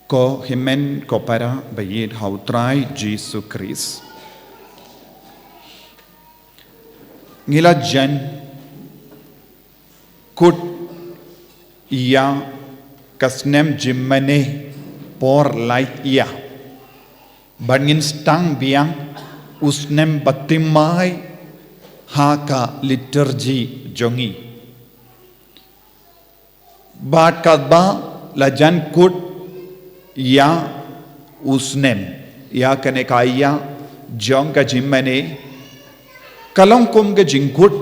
Ko himen ko para bayid hautray Jesus Christ. Ngila jan kut iya kasnem jimmane por light iya. Bangin stang biang usnem batimai haka liturgi jongi. Bat kadba lajan kut ya usnem ya kane kaya jong ka jimmane kalong kum ka jingkut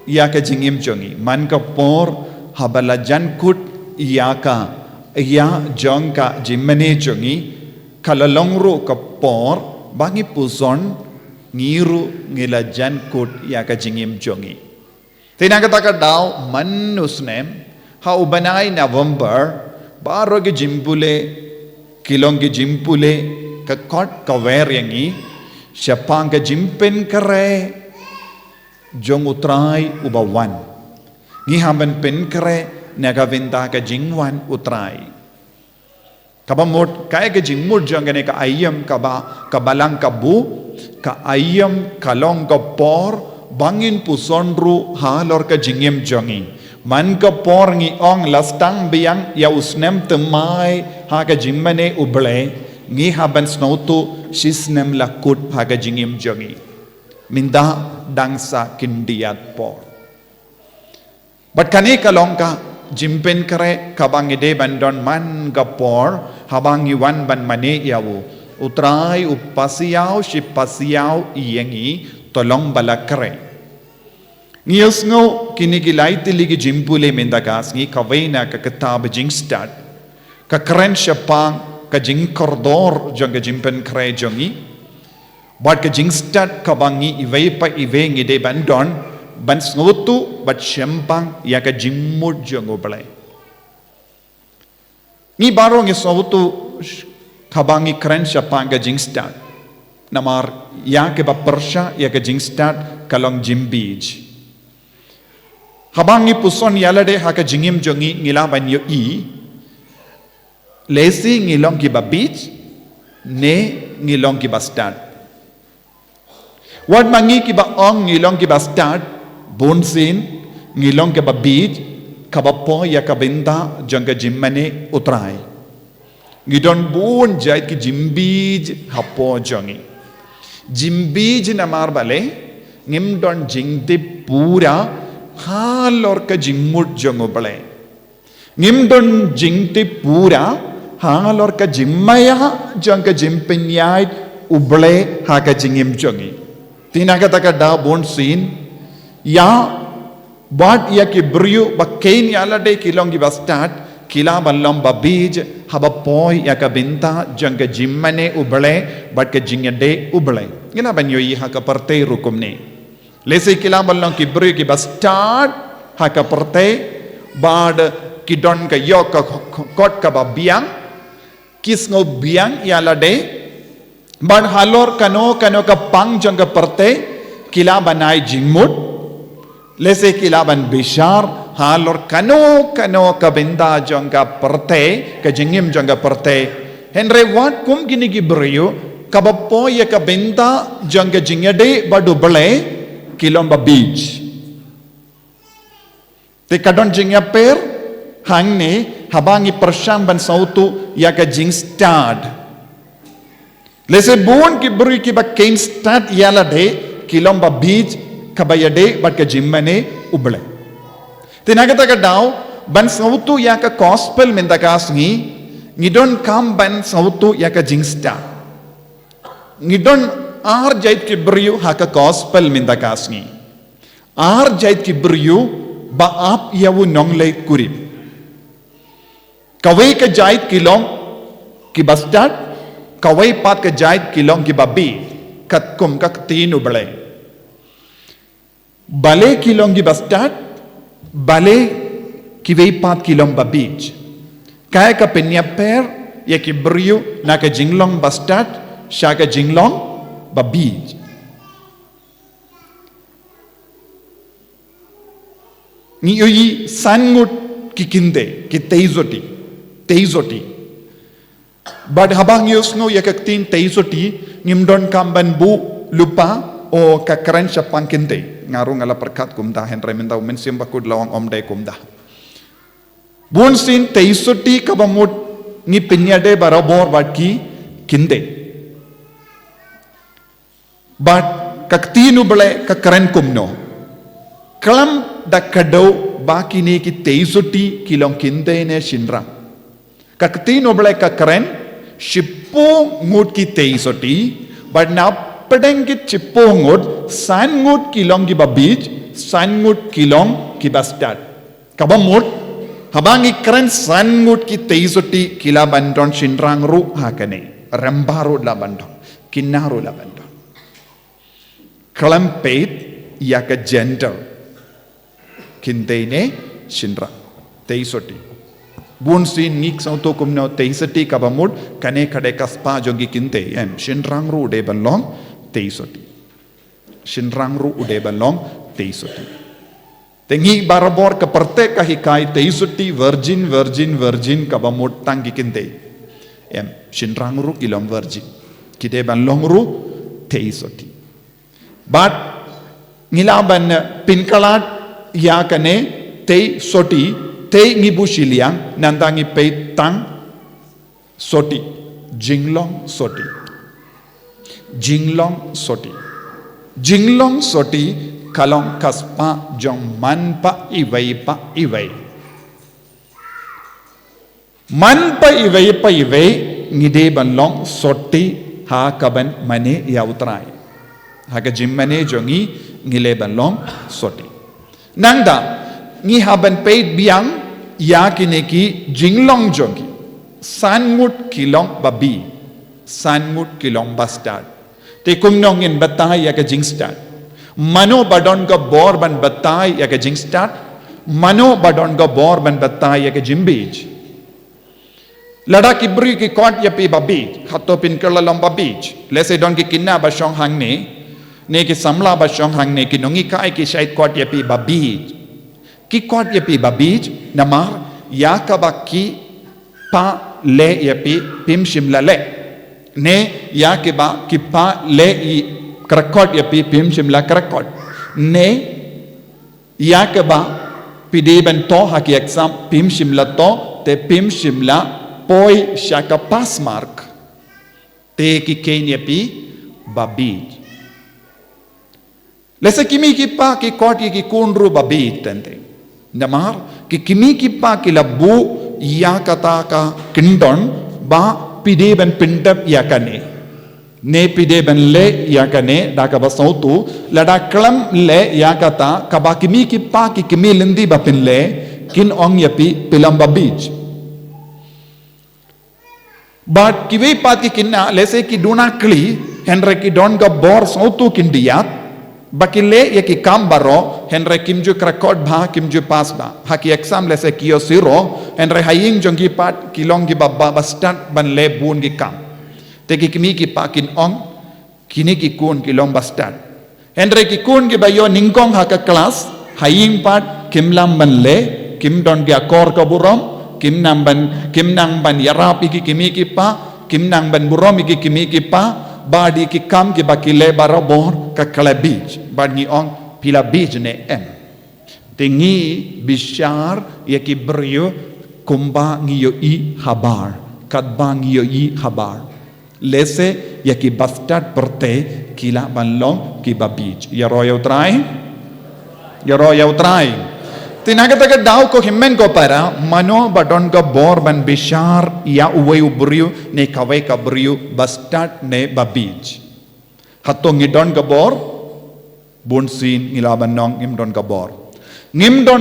ya ka jingim jongi man ka por habala jan kut ya ka ya jong ka jimmane jongi kalalong ro ka por bangi puson ngiru ngila jan kut ya ka jingim jongi tinagata ka daw man usnem ha ubanay November baro ke jimpule kilong ke jimpule ka kot ka wer yangi syapang ka jimpen kare jong utrai ubawan ngi hamban pen kare naga venta ka jingwan utrai kabamot kaya ka jingmut jong gane ka ayam ka ba ka balang ka bu ka ayam kalong ka por bangin pusonru halor ka jingem jongi man ka por ngi ong lastang biang ya usnem temai ha ka jimmane uble ngi haban snautu sisnem lakut ha ka jingim jongi minda dangsa kindiat por but kane kalong ka jimpen kare kabangi de bandon man ka por habangi wan ban mane yawu utrai upasiyaw shipasiyaw iyengi tolong balakre Ngiyos ngo kinigilay tiligi jimpule mendagas ngi kawena ka kitab jingstad ka kren syapang ka jing koridor jong ka jimpen kre jongi bat ka jingstad ka bangi iwe pa iwe ngi de bandon ban ngutu bat syempang ya ka jimmut jong oblay ngi baro ngi ngutu ka bangi kren syapang ka jingstad namar ya ke ba persya ya ka jingstad kalong jimbij Habangi puson yalade haka jingim jongi ngila banyo i lesi ngilong ki babich ne ngilong ki bastard wad mangi ki ba ong ngilong ki bastard bonsin ngilong ki babich kabapo ya kabenda jongka jimmane utrai ngidon bon jait ki jimbij hapo jongi jimbij namar bale ngimdon jingde pura halor ka jimmut jongo bale ngimdon jingti pura halor ka jimmaya jong ka jimpenyai uble ha ka jingim jongi tinagata ka da bon sin ya bad ya ki brio ba kain yala de kilong gi bastat kila ballam babij haba poi ya ka binta jong ka jimmane uble bat ka jingade uble ngina banyo yi ha ka parte rukumne Lesi kila balong ki beri ki bastard haka perte bad ki don ka yok ka kot ka ba biang kis ngo biang yala de bad halor kano ka pang jong ka perte kila banai jingmut lesi kila ban bishar halor kano ka benda jong ka perte ka jingim jong ka perte henry wat kum kini ki beriyo kabapo ya ka benda jong ka jingade badu bale kilomba beach te kadon jingya per hangne habangi persyam ban sautu ya ka jing stad lese bon ki buri ki ba kain stad yala de kilomba beach kabayade bat ka jimmane uble te nagata ka daw ban sautu ya ka gospel mendakas ngidon kam ban sautu ya ka jing stad ngidon ar jait ki beriu haka gospel minta kasni ar jait ki beriu ba ap yawu nongle kurip kawai ka jait kilong ki bastard kawai pat ka jait kilong ki babi kat kum ka tinu bale bale kilong ki bastard bale ki vei pat kilong babij kaya ka penya per ya ki beriu na ka jinglong bastard sya ka jinglong babij ni yoyi sangut kikinde ki teizoti But habang yusno yakaktin taisoti ngimdon kamban bu lupa o kakaren siya pangkinte. Ngaru ngala perkat kumda henry mintaw mensim bakud lawang omday kumda. Bunsin taisoti kabamut ngi pinyade barabor watki kinde. But kaktinu bale kakaren kumno. Kalam da kadau baki ni ki taisoti kilong kinde ne shinra. Kaktinu bale kakaren Shippo ngut ki teisoti, but now pedeng ki chippo ngut, san ngut kilong ki babij, san ngut kilong ki bastard. Kabamut, habang ikren san ngut ki teisoti kila bandon shinrang ru hakane, rembaro la bandon, kinaru la bandon. Kalampet yaka gender, kintene shinrang, teisoti. Bunsin ngik sa to kumno teisoti kabamut kane kade kaspa jongi kinte shinrang ru ude balong teisoti shinrang ru ude balong teisoti tengi barabor kaparte kahikai teisoti virgin kabamut tangi kinte shinrang ru kilom virgin kide balong ru teisoti but ngilaban pinkalat ya kane teisoti Te ngibu shiliang nandangi pei tang soti jinglong soti kalong kaspa jong manpa iwai ngide banlong soti ha kaban mane yautrai haga jimmane jongi ngile banlong soti nangda ngi haban paid biang ya kineki jinglong jongi sanmut kilong babi sanmut kilong bastard te kumnong in batai ya ka jingstad mano badon ka bor ban batai ya ka jingstad mano badon ka bor ban batai ya ka jimbij lada kibri ki kot ya pi babi khato pin kerlalom babij lese don ki kinna ba shong hang ne ki samla ba shong hang ne ki nongi kai ki shait kot ya pi babij ki kot ya pi babij namar ya kabaki pa le ya pi pim shimla le ne ya ke ba ki pa le i krakot ya pi pim shimla krakot ne ya ke ba pi de ben to ha ki exam pim shimla to te pim shimla poi shaka pass mark te ki ken ya pi babij lesa kimi ki pa ki kot ki kunru babij tente namar ki kimi ki pa ki labu ya kata ka kindon ba pide ben pindap ya kane ne pide ben le ya kane da ka basautu lada klam le ya kata ka ba kimi ki pa ki kimi lindi ba pin le kin ong ya pi pilam babij but kiwe pat ki kinna lese ki duna kli henre ki don ga bor sautu kindiyat bakile ya ki kambaro henre kimju krakot bha kimju pas ba haki exam lese kiyo siro henre haying jongi pat kilong gi babba bastat ban le bun gi kam te ki kimi ki pakin ong kini ki kun kilong bastat henre ki kun gi bayo ningkong haka kelas haying pat kimlam ban le kim don gi akor ka burom kim nang ban yarap iki kimi ki pa kim nang ban burom iki kimi ki pa badi ki kam ki bakile barabor ka kala beach badi ong pila beach ne tingi bishar ya ki brio kumba ngiyo i habar kadba ngiyo i habar lese ya ki bastard perte kila banlong ki ba beach ya royal try tinagataga daw ko himmen ko para mano badon ka bor ban bishar ya uwe ubriu ne kawai ka briu bastard ne babij hatong ngidon ka bor bunsin ngilaban nong ngimdon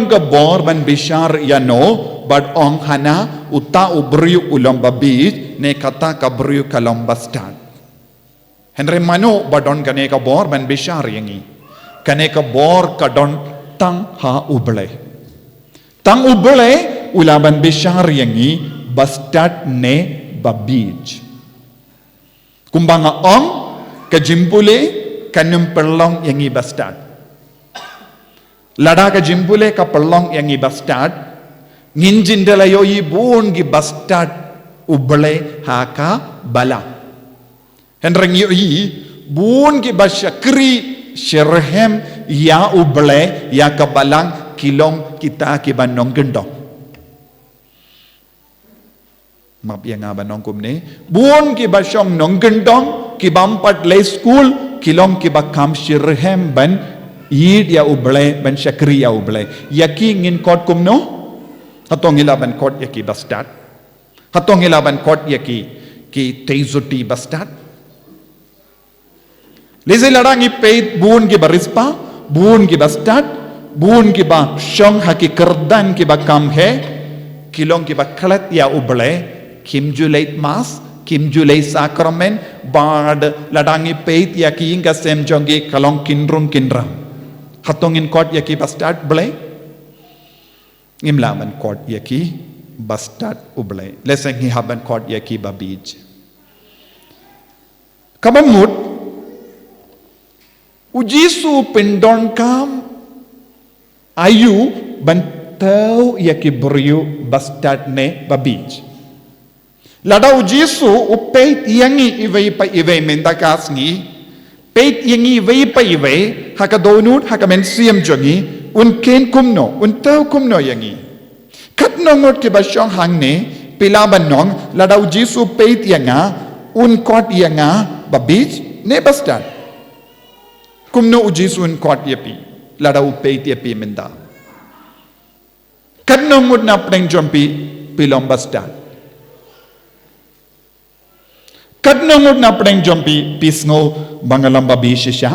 ka bor ban bishar ya no bad ong hana uta ubriu ulom babij ne kata ka briu kalom bastard henre mano badon kane ka bor ban bishar yangi kane ka bor kadon tang ha uble tang ubele ulaban bishar yangi bastard ne babij kumbanga ong kajimpule kanum perlong yangi bastard lada kajimpule ka perlong yangi bastard nginjindala yoyi bun gi bastard uble haka bala. Henreng i bun ki basyakri syirhem ya uble ya kabalang kilong kita ki banong gendong. Map yang abanong kumne bun ki basyong nong gendong ki bampat le school kilong ki bakam syirhem ban yid ya uble ban syakri ya uble yaki ngin kot kumno hatong ilaban kot yaki bastard hatong ilaban kot yaki ki teizuti bastard leze larangi peit bun ki barispa bun ki bastard bun ki ba syong haki kerdan ki bakam he kilong ki baklat ya uble Kim Julait Mas, Kim Julait Sakramen, Bard, Ladangi Peit, Yaki Inga Sem Jongi, Kalong Kindrum Kindram. Hatongin Court Yaki Bastard Blay, Imlaman Court Yaki Bastard Ublay. Lesson he haben Court Yaki Babij. Kabamut, Ujisu Pindon Kam, Ayu, Bantau Yaki Buryu Bastard Ne Babij. Lada ujisu upeit yangi iwei pa iwei mendakas ngi peit yangi iwei pa iwei haka donut haka men siam jongi un ken kumno un tau kumno yangi kat nongot ke basyong hangne pilaban nong lada ujisu peit yanga un kot yanga babij ne bastard kumno ujisu un kot yapi lada upeit yapi menda kat nongot na preng jompi pilom bastard Kadnongod na preng jompi pisngo bangalam babi siya.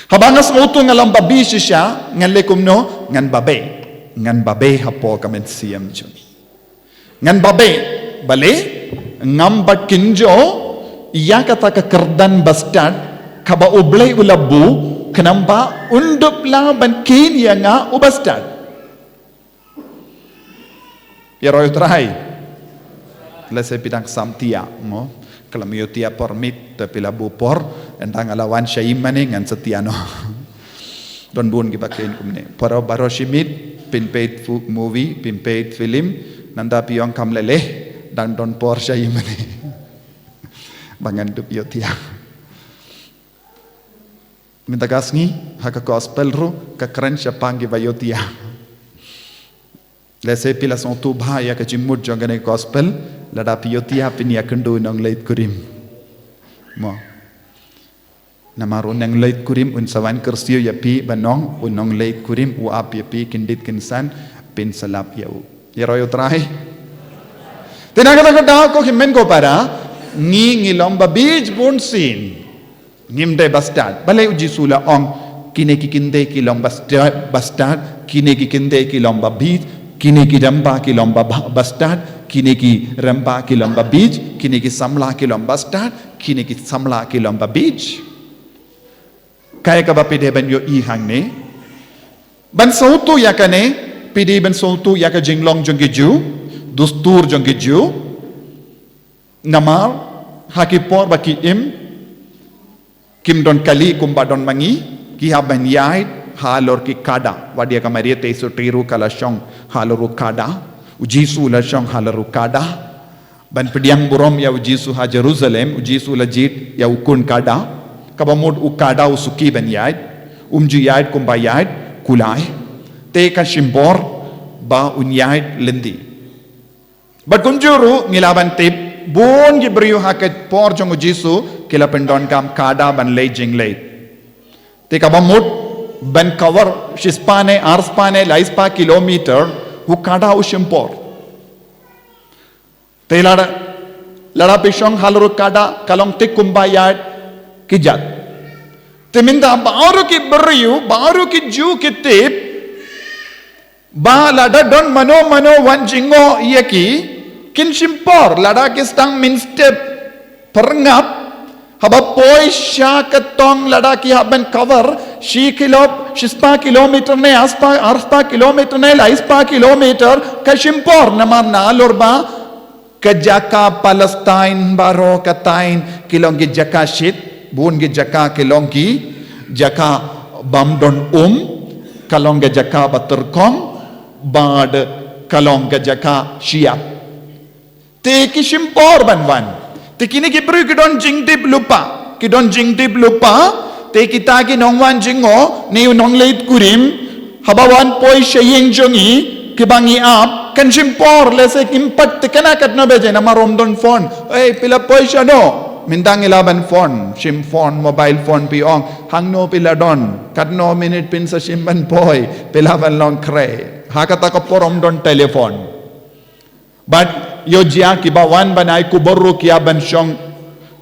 Habangas mo ito ngalam babi siya ngan lekumno ngan babe hapo kamen siyam joni. Ngan babe bale ngambat kinjo iya kata kekerdan bastard kaba ublay ulabu kenamba undup la ban kin ya nga ubastard. Ya roy try. Lese pidang samtia mo kalamiyo tia permit tapi labu por entang alawan syaimane ngan setiano don bun ki bakin kumne paro baro shimit pin paid movie pin paid film nanda piong kamlele dan don por syaimane bangan tu piyo tia minta gasngi haka gospel ru ka keren syapangi bayo tia lese pila son tu bha ya ka jimut jongane gospel lada piyotia pinia kendo nang leit kurim mo namaron nang leit kurim un sawan kersio ya pi banong un nang leit kurim u ap ya pi kindit kinsan pin salap ya u ya royo trai tenaga kata ko himen ko para ngi lomba bij bunsin ngimde bastard balai uji sula ong kine ki kinde ki lomba bastard kine ki kinde ki lomba bij kine ki damba ki lomba bastard kini ki remba ki lomba bij kini ki samla ki lomba start kini ki samla ki lomba bij kaya ka ba pide ban yo i hang ne ban sautu ya ka ne pide ban sautu ya ka jinglong jong ki ju dustur jong ki ju namar haki por ba ki im kim don kali kumba don mangi ki ha ban yai halor ki kada wadia ka maria te so triru kala shong haloru kada Ujisu la syong halaru kada ban pediang burom ya ujisu ha Jerusalem ujisu la jit ya ukun kada kabamud ukada usuki ban yait umju yait kumba yait kulai te ka shimbor ba unyait lendi bat kunjuru ngilaban tip bon gibriu haket por jong ujisu kila pendon kam kada ban lei jinglei te kabamud ban cover shispane arspane laispa kilometer Ukada usimpor. Telada lada pisong haluru kada kalong tik kumbayat kijat. Teminda baru ki beriu baru ki ju ki tip ba lada don mano wan jingo yaki kin simpor lada ki stang min step perngap haba poi sya ketong lada ki haben cover shi kilometer ne aspa kilometer ne laispa kilometer kashimpor namar nalor ba kajaka Palestine baro katain kilong gi jaka shit bun gi jaka kilong gi jaka bamdon kalong gi jaka baturkong bad kalong gi jaka siap Te kisimpor banwan. Te kini kibru kidon jingtip lupa. Kidon jingtip lupa. Te kita ki nongwan jingo. Ni nong leit kurim. Habawan poi shaying jongi. Kibangi up. Kan simpor lese kimpat te kana kat no beje na maromdon phone. Pila poi shano. Mintang ilaban phone, sim phone, mobile phone piong, hang no pila don, kat no minute pin sa simban poi, pila ban long kre, hakata ka porom don telephone. But yo jia kibawan banai kuboru kia ban shong,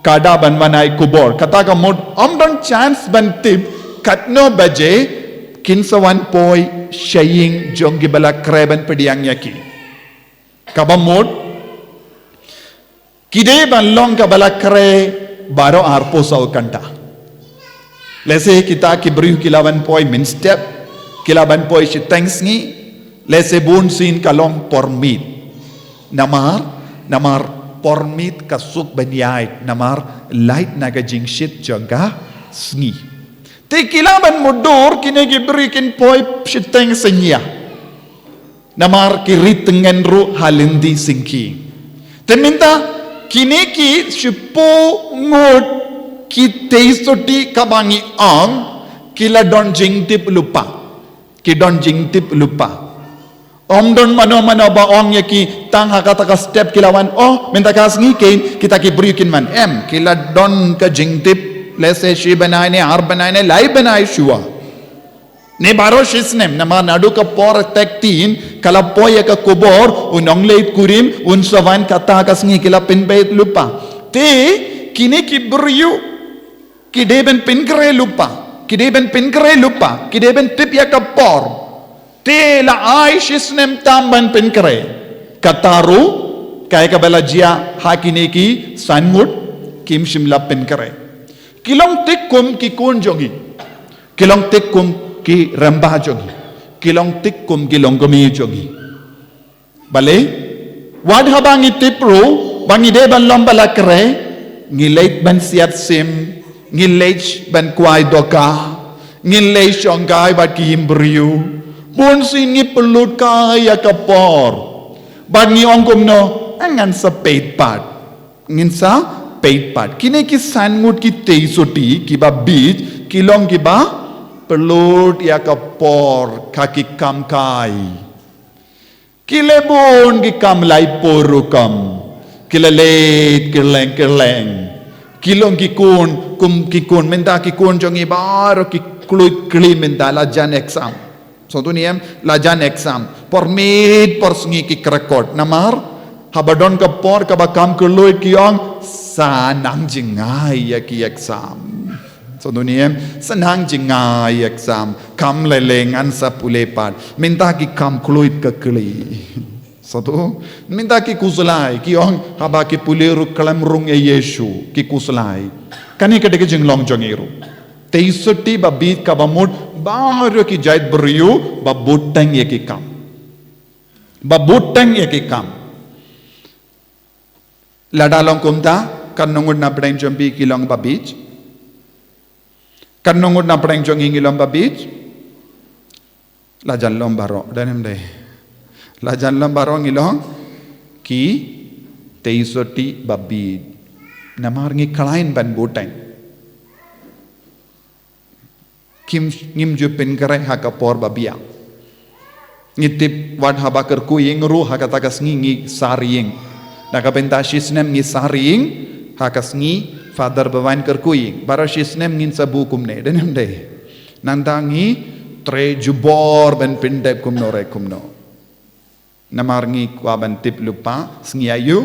kada ban banai kubor, kata ka mod, don chance ban tip, kat no baje, kinsawan poi, shaying jong gibala kre ban pediang yaki. Kaba mod, Kide ban long ka balakre baro arpo saw kanta. Lese kita kibriu kilaban poi min step, kilaban poi si thanks ngi, lese bun sin kalong pormit. Namar pormit kasuk banyai, namar light naga jingshit jaga sngi. Te kilaban mudur kine kibriu kin poi si thanks nya. Namar kirit tengen ru halindi singki. Te minta kini ki sipo ngot ki teisoti kabangi ang kila don jingtip lupa ki don jingtip lupa don mano ba ong ya ki tang hakata ka step kilawan minta kas ngi kain kita ki brikin man kila don ka jingtip lese shi banai ne ar banai ne lai banai shua ne baro shisnem nama nadu ka por tektin kala poya ka kubor unong leit kurim un savan kata kasngi kila pinbait lupa te kini kibriu kideben pinkre lupa kideben tip ya ka por te la ai shisnem tamban pinkre kataru kaya ka bela jia hakine ki sanmut kim shimla pinkre kilong tikkum ki kun jogi kilong tikkum ki rambah jogi kilong tikkum kilong gomi jogi bale wad habangi tipru bangi de ban lomba lakre ngilait ban siat sim ngilait ban kwai doka ngilait shongai bat ki himbriu bun sin ngi pelut kaya kapor ban ngi ongkum no angan sa peit pat ngin sa peit pat kine ki sanmut ki teisoti ki ba beach kilong ki ba pelut ya kapor kaki kam kai kilebun ki kam lai porukam kilalet kirleng kilong ki kun kum ki kun menta ki kun jongi baro ki kluit kli menta lajan exam so tu niem lajan exam por mit por sngi ki record namar habadon kapor kabakam kluit kiong sanang jingai ya ki exam so dunia senang jingai exam kam leleng ansa pulepat minta ki kam kluit ke kli so tu minta ki kuslai ki ong haba ki puleru kalam rung e yesu ki kuslai kani kedeke jinglong jongiru teisoti babit kabamut baru ki jait beriu babutang ye ki kam ladalong kumta kan nungud na breng jombi kilong babit kan nungud na preng jong ingi lomba beach lajan lombaro danem de lajan lombaro ngilong ki teisoti babi namar ngi kalain ban boteng kim ngim ju pen kare hakapor babia ngitip wad habakar kuying ru hakatakas ngi saring nakapenta shisnem ngi saring hakas ngi father bawain kerkui barashisnem ngin sabu kumne denem de nandangi tre jubor ben pindep kumno re kumno namarngi kwaban tip lupa sngiayu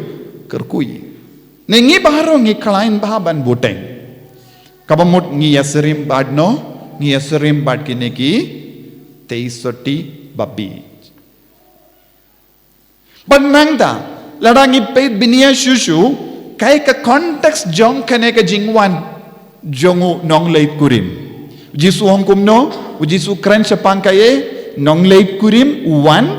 kerkui nengi baharo ngi klain bahaban boteng kabamut ngi yasrim badno ngi yasrim bad kineki teisoti babi banangda ladangi peit binia shushu kai ka context jong kane ka jingwan jongu nong leit kurim jisu hongkum no jisu kran sapang kaye nong leit kurim one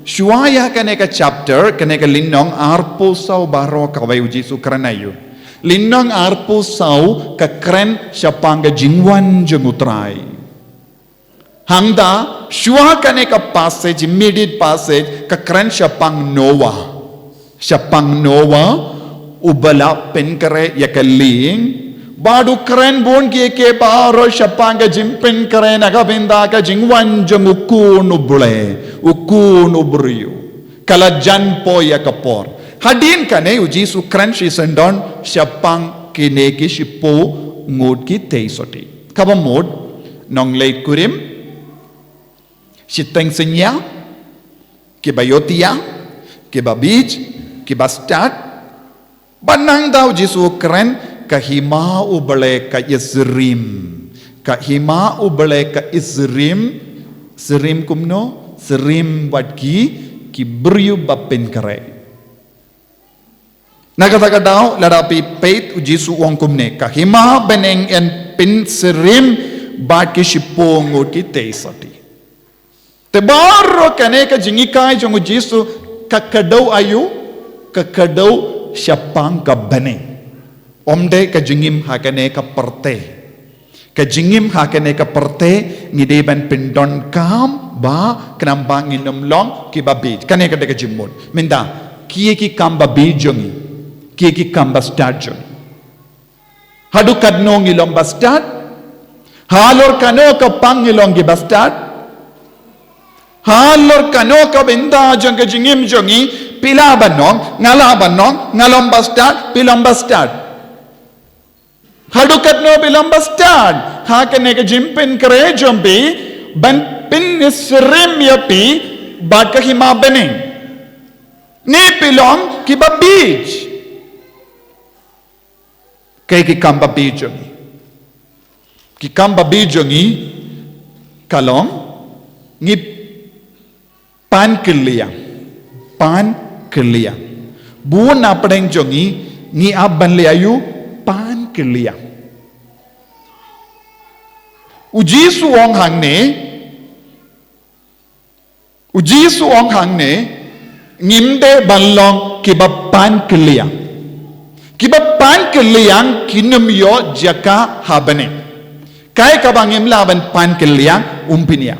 shuaya kane ka chapter kane ka linnong arpo saw baro ka wai jisu kranayu linnong arpo saw ka kran sapang ka jingwan jongu trai hangda shua kane ka passage immediate passage ka kran sapang noah Syapang Noah ubala pen kare yakaling Badu keren bon ke baro syapang ka jimpen kare naga benda ka jingwan jong ukun ubriu kala jan po yakapor hadin kane uji su kren shi sendon syapang kine ki shipo ngod ki teisoti kaba mod nong leit kurim siteng senya ke bayotia ke babij ke bastat banang daw jisu kren kahima ubale ka Isrim kahima ubale ka Isrim Serim kumno Serim wadki kibriu bapen kare nakataka daw ladapi peit ujisu wong kumne kahima beneng en pin Serim badki shipong uti teisati tebaro kane ka jingikai jong ujisu kakadau ayu kakadau syapang ka beneng Omde ka jingim hakane ka perte ngideban pindon kam ba knambang inom long ki babij kane ka de ka jimmun minda kiye ki kam babij jongi kiye ki kam bastard jongi hadu kadno ngilom bastard halor kano ka pang ngilong gi bastard halor kano ka benda jong ka jingim jongi pilaban nong ngalom bastard pilam bastard Hadukat no bilang bastard. Hakane ka jimpin kare jombi ban pin Isrim yapi bad ka hima bening. Ni pilong ki babij. Kay ki kam babij jongi. Ki kam babij jongi kalong ngi pan keliyang. Buon na padeng jongi ngi abban liayu pan keliyang. Uji suong hang ne ngimde balong kibapan keliyang kinum yo jaka habane kai kabangim laban pan keliyang umpinia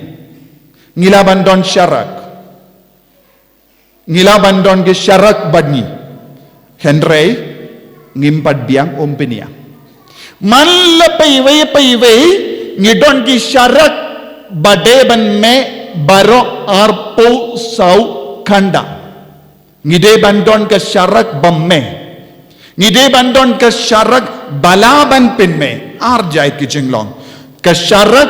ngilaban don ke syarak badni Henry ngimpad biang umpinia man la paiwai ngidon ki syarak badeban me baro arpo sau kanda ngide bandon ke syarak bamme ngide bandon ke syarak balaban pin me ar jai ki jinglong ke syarak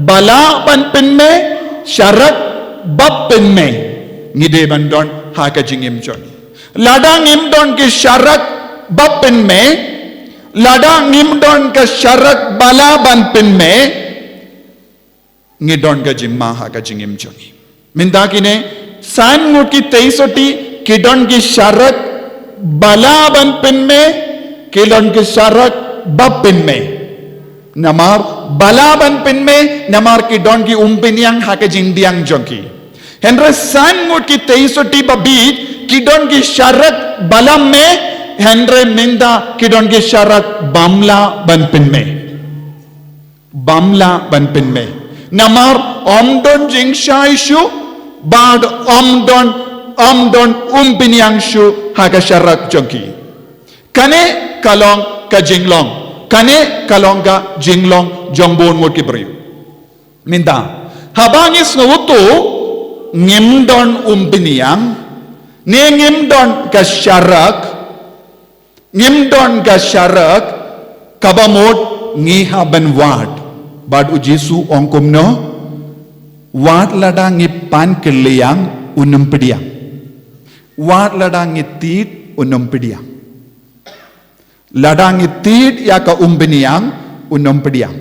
balaban pin me syarak bab pin me ngide bandon ha ka jingim jon ladang imdon ki syarak bab pin me ladang ngimdon ke syarak balaban pin me ngidon ke jimma ha ka jingim jongi minda kine san ngut ki teisoti kidon ki syarak balaban pin me kidon ki syarak bab pin me namar balaban pin me namar kidon ki umpinyang ha ka jingdiang jongi henre san ngut ki teisoti babi kidon ki syarak balam me Henry minda kidon ke syarat bamla banpin me namar omdon jingshai shu bad omdon umpinyang shu haga syarat jongki kane kalong ka jinglong jongbon ngot ki beriu minda habangis ngutu ngimdon umpinyang ne ngimdon ka syarat ngimdon ka syarak kabamot ngiha ban wad bad ujisu ongkum no wad ladang ngipan keliyang unum pediang wad ladang ngitit unum pediang ladang ngitit ya ka umbeniang unum pediang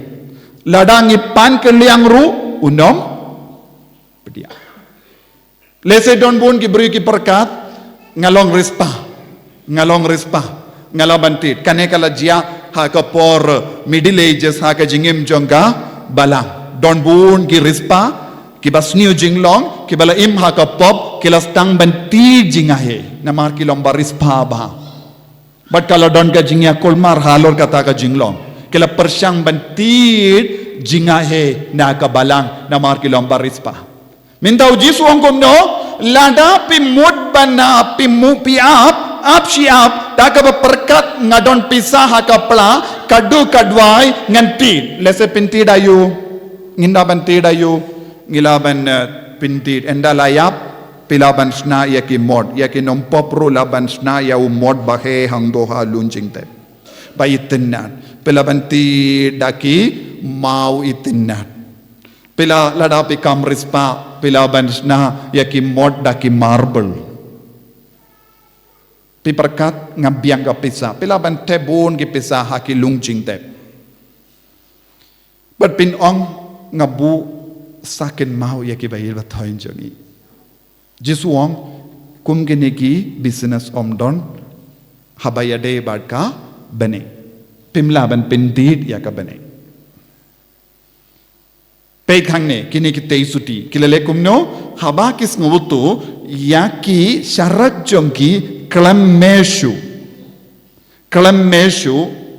ladang ngipan keliyang ru unum pediang lese don bun ki beri ki perkat ngalong rispa ngalabantit kane kala jia ha ka por middle ages ha ka jingim jonga balang don bun ki rispa ki basniu jinglong ki bala im ha ka pop ki lastang banti jingahe namar ki lomba rispa ba but kala don ka jingya kolmar halor kata ka jinglong ki la persyang banti jingahe na ka balang namar ki lomba rispa minta uji suang komno lada pi mud bana pimu piap siap dak berkat ngadon pisah kapla kadu kadwai nganti lese pinti dayu ngindaban ti dayu ngilaban pinti enda layap pilaban sna yaki mod yaki nompopro laban sna ya mod bahe hangdoha lunjing te bayitinat pilaban ti daki mau itinat pila ladapi kamrispa pilaban sna yaki mod daki marble piperkat ngabiang ka pisa pilaban tebun ki pisa haki lungjing te but pin ong ngabu sakin mau yaki bayil bathoin jongi jisu ong kum gene ki business omdon habayade badka bane pimlaban pindid ya ka bane pe khangne kini ki teisuti kilale kumno haba kis ngutu yaki syarat jongki Klameshu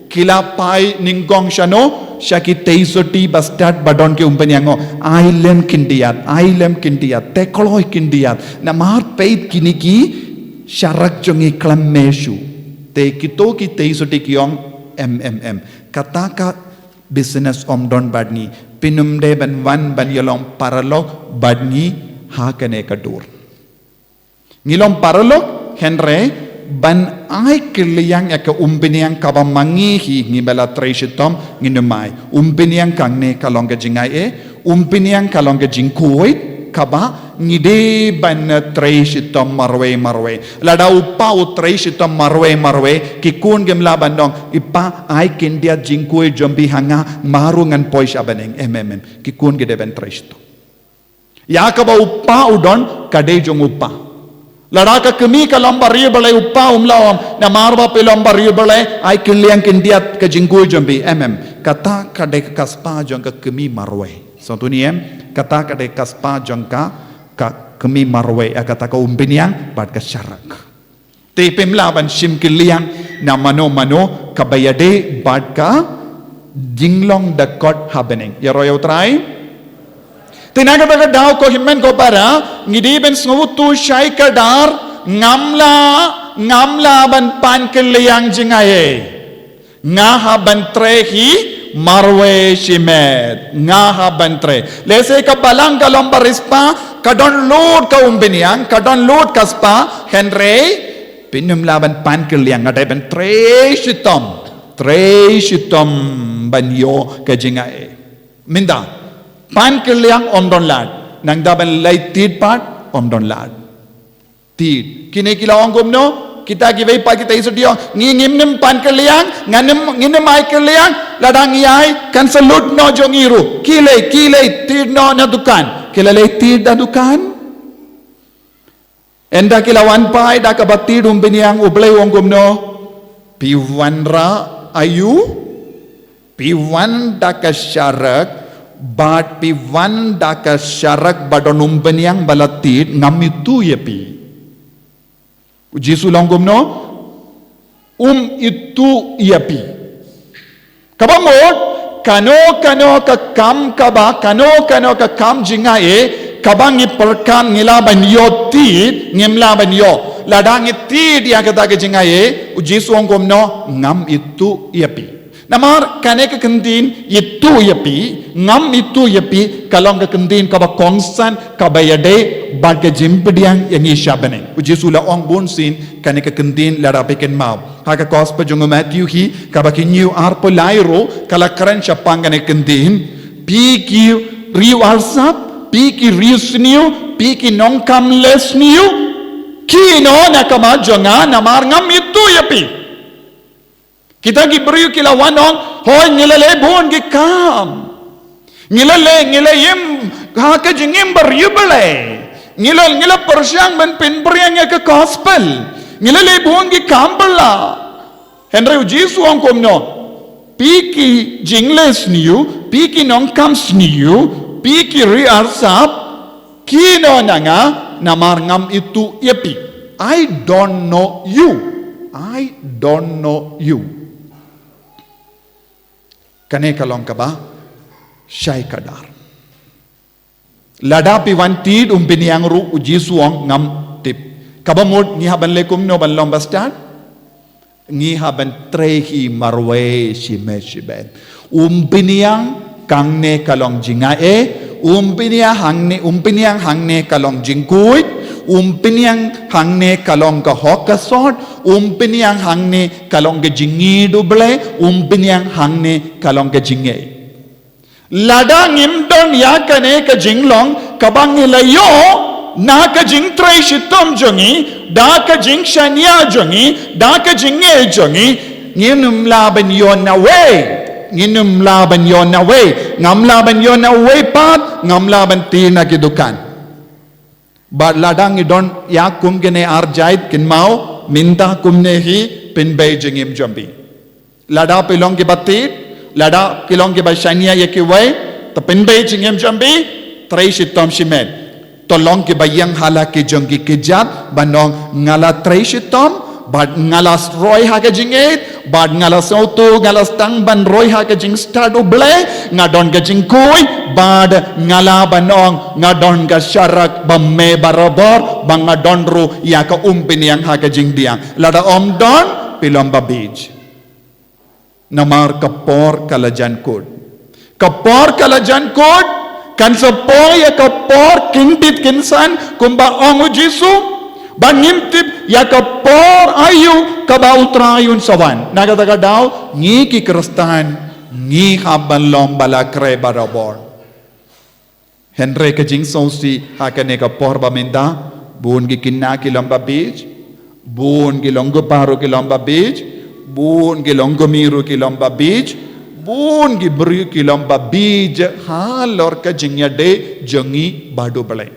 kilapai ninggong shano shaki teisoti bastard badon ke umpaniango ailem kindiat tekoloi kindiat namar peit kiniki syarak jongi klameshu te kito ki teisoti kiong kataka business omdon badni pinumde ban wan ban yalong paralog badni hakane kadur ngilom paralog Henry ban ai kiliang eka umpiniang kaba mangihi ngibela treshitom nginumai umpiniang kangne kalonga jingai umpiniang kalonga jingkuit kaba ngide ban treshitom marwe lada upa u treshitom marwe kikun gemla bandong ipa ai kindia jingkui jombi hanga marungan poisha baneng kikun gede ban treshitom ya kaba upa udon kade jong upa Ladaka kemi kalamba ribale uppa umlaom na marba pelamba ribale ai kiliang kindiat ke jingkui jombi kata kade kaspa jongka kemi marwe sontuniem kata kade kaspa jongka ka kemi marwe kata ka umpiniang bad ka syarak te pemlaban sim kiliang na mano kabayade bad ka jinglong dakot happening yaro try Tinaga baga daw ko himmen ko para ngidiben sngutu syai kadar ngamla ban pan keliyang jingaye ngaha ban trehi marwe shimet ngaha ban tre lese ka balang kalom barispa kadon load ka umbiniang kadon load kaspa henry pinum laban pan keliyang ngade ban tre shitom ban yo ka jingaye minda pan kiliang omdon lad nang daban lay tid part omdon lad tid kini kilawang gumno kita giway pa kita iso diyo ngingimnim pan kiliang nganim ay kiliang ladang iyay kan salud no jongiru kilay tid no na dukan kilalay tid na dukan enda kilawan pa ay dakabatid umbiniang ublay wong gumno piwanra ayu piwan dakasyarak But piwan daka syarak badonum beniang balatid ngamitu yepi. Uji sulong no itu yepi. Kabamot kano ka kam kaba kano ka kam jingae kabang iperkan ngilaban yo tid ngimlaban yo ladang itid yang kata ke jingae uji sulong no ngam itu yepi. Namar kane ke kentin itu yapi ngam itu yapi kalong ke kentin kaba konstan kaba yade bad ke jimpediang yang ishabane uji sula ong bonsin kane ke kentin lara peken mau haka gospel jongo Matthew hi kaba ki new arpo lairo kala kran chapang kane kentin piki riu alsap piki riusniu piki non kamlesniu kino nakama jonga namar ngam itu yapi kita giberiu kila wanong hoy ngilale bon gikam ngilayem haka jingim beriu bale ngila persyang ben pinbriang ke gospel ngilale bon gikam bala Henry Jesu ang komno piki jingles niu piki nong kams niu piki ri arsap kino nanga namar ngam itu yepi I don't know you kane kalong ka ba syai kadar ladapi wan tid umpiniang ru uji suong ngam tip kabamut ngi haban lekum no ban lom bastard ngi haban trehi marwe shimeshiben umpiniang kangne kalong jingae umpiniang hangne kalong jingkuit umpiniang hangne kalong ka hokasot umpiniang hangne kalong ka jingi duble umpiniang hangne kalong ka jinge ladang imdon yakane ka jinglong kabang ilayo na ka jing tray shitom jongi da ka jing shanya jongi da ka jinge jongi nginum laban yon na way nginum laban yon na way ngam laban yon na way pat ngam laban tina kidukan ba ladang idon ya kum gene arjait kin mau minta kumne hi pin beijing im jambi lada pilong ki batit lada kilong ki ba shania ye ki way to pin beijing im jambi tray shitom shimet tolong ki bayang hala ki jongi ki jat banong ngala tray shitom bad ngalas roy ha ka jinget bad ngalas auto ngalas tang ban roy ha ka jing start uble ngadon ka jing koi bad ngala banong ngadon ka syarak bamme barabor bang ngadon ru ya ka umpin yang ha ka jing diang lada om don pilom babij namar kapor kalajan kod kan sepoy ya kapor kintit kinsan kumba ongu jisu bangimtip ya kapor ayu kabautrayun sawan nagataga daw ngi ki kristan ngi haban lombala kre barabor henry ka jing sosi hakane kapor baminda bun gi kinna ki lomba beach bun gi longo paro ki lomba beach bun gi longo miru ki lomba beach bun gi bri ki lomba beach ha lor ka jingya de jongi badu balai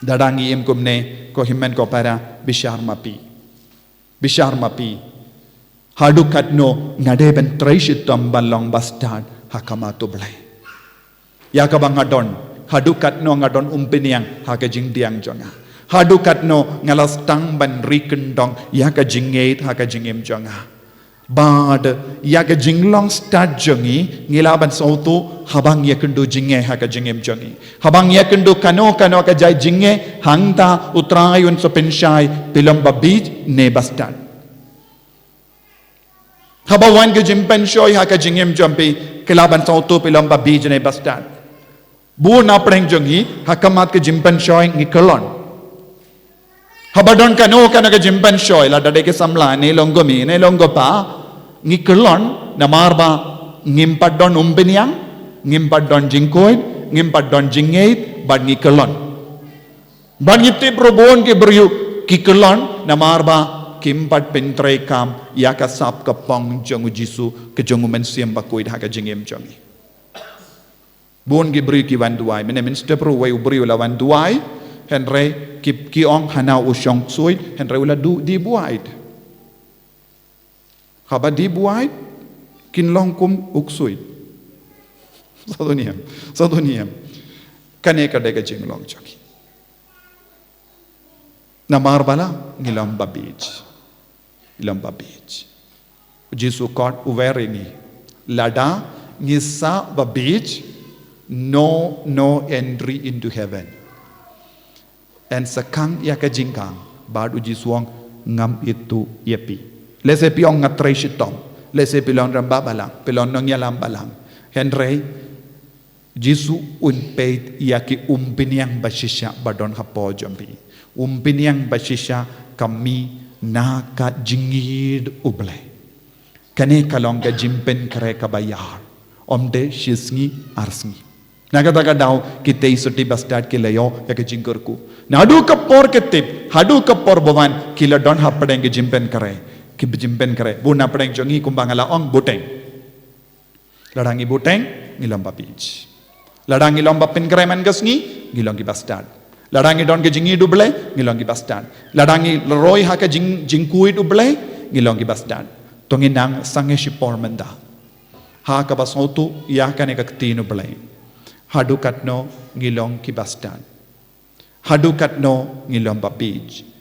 dadangi im kumne ko himmen ko para bishar mapi hadu katno ngade ben traishit tambalong bastard hakama to blai ya ka bangadon hadu katno ngadon umpiniang haka jingdiang jonga hadu katno ngalas tang ban rikendong ya ka jingeit haka jingem jonga bad ya ka jinglong start jongi ngilaban sautu habang ya kendo jinge haka jingem jongi habang ya kendo kano ka jai jinge hangta utrayun so penshai pilamba bij ne bastard habawan ke jimpen shoy haka jingem jompi kilaban sautu pilamba bij ne bastard bu na preng jongi hakamat ke jimpen shoy ngikolon habadon kano ka jimpen shoy la dade ke samla ne longo mi ne longo pa ngikolon na marba ngimpadon umpiniang ngimpadon jingkoid ngimpadon jingeit bad ngikolon bad ngiti probon ke beryu kikolon na marba kimpad pentre kam ya ka sap ka pong jongu jisu ke jongu men siam bakoid ha ka jingem jongi bon ge beryu ki wan duai men step pro way beryu la wan duai henry ki ong hana usyong suit henry ula du di buait haba di buait kinlong kum uksui satu niam kane ka dega jinglong choki namar bala ngilamba beach jisu kot uverini lada ngisa ba beach no entry into heaven and sakang yaka jingkang badu jisuang ngam itu yepi lese piong ngatray shitom lese pilon ramba balang pilon nong yalam balang henry jisu unpeit yaki umpiniang basisya badon hapo jombi umpiniang basisya kami naka jingid uble kane kalong ga jimpen kare kabayar omde shisngi arsngi nagataga daw kitay suti bastard kilayo yaki jingkurku nadu kapor ketip hadu kapor bawan kila don hapadeng jimpen kare jimpen kare bu na padeng jongi kumbangala ong buteng ladangi buteng ngilomba beach ladangi lomba pin kare man gasngi ngilongi bastard ladangi don ke jingi duble ngilongi bastard ladangi roy ha ka jingkui duble ngilongi bastard tonginang sange shipor manda ha ka basotu ya ka ne kaktino ble hadu katno ngilong ki bastard hadu katno ngilomba beach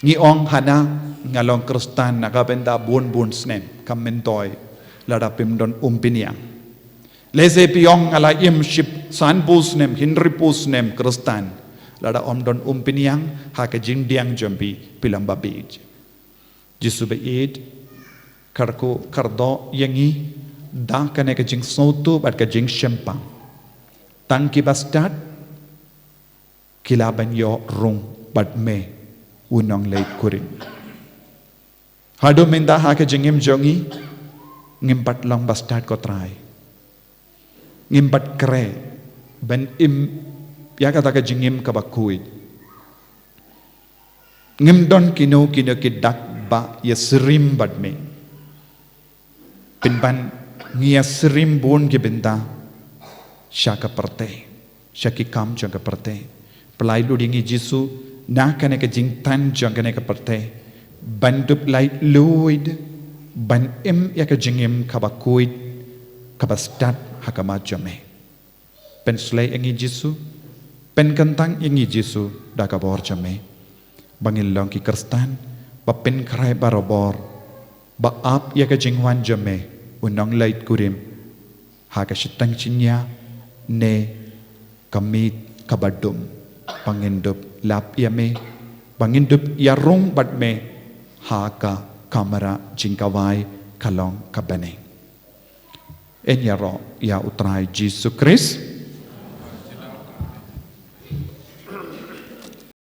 ngiong hana ngalong kristan nakabenda bun snem kamentoy ladapim don umpiniang lese piong ala imship san pusnem hinri pusnem kristan lada om don piniang ha ka jing diang jambi pilam babij jisu be id karko kardo yangi da kane ka jing sotu bat ka jing shempang tang ki bastat kilaban yo rung bat me unong lay kuring hado minda ha ka jingim jongi ngimpat long bastat ko try ngimpat kre ben ya kata ka jingim ka bakui ngim don kino ki dak ba ya serim bat me pinban ngia serim bon ke benda syaka perte syaki kam jang ka perte pelai lu dingi jisu na kane ka jing tan jang kane ka perte bandup lai luid ban ya ka jingim ka bakui ka bastat hakama jame pen slay engi jisu pen kentang ingi jisu da kabor jame bangil long ki kristan ba pen krai barobor ba ap ya ka jingwan jame unong lait kurim ha ka shitang chinya ne kamit kabadum pangindup lap yame pangindup yarung bat me ha ka kamera jingkawai kalong kabane en yaro ya utrai jisu Christ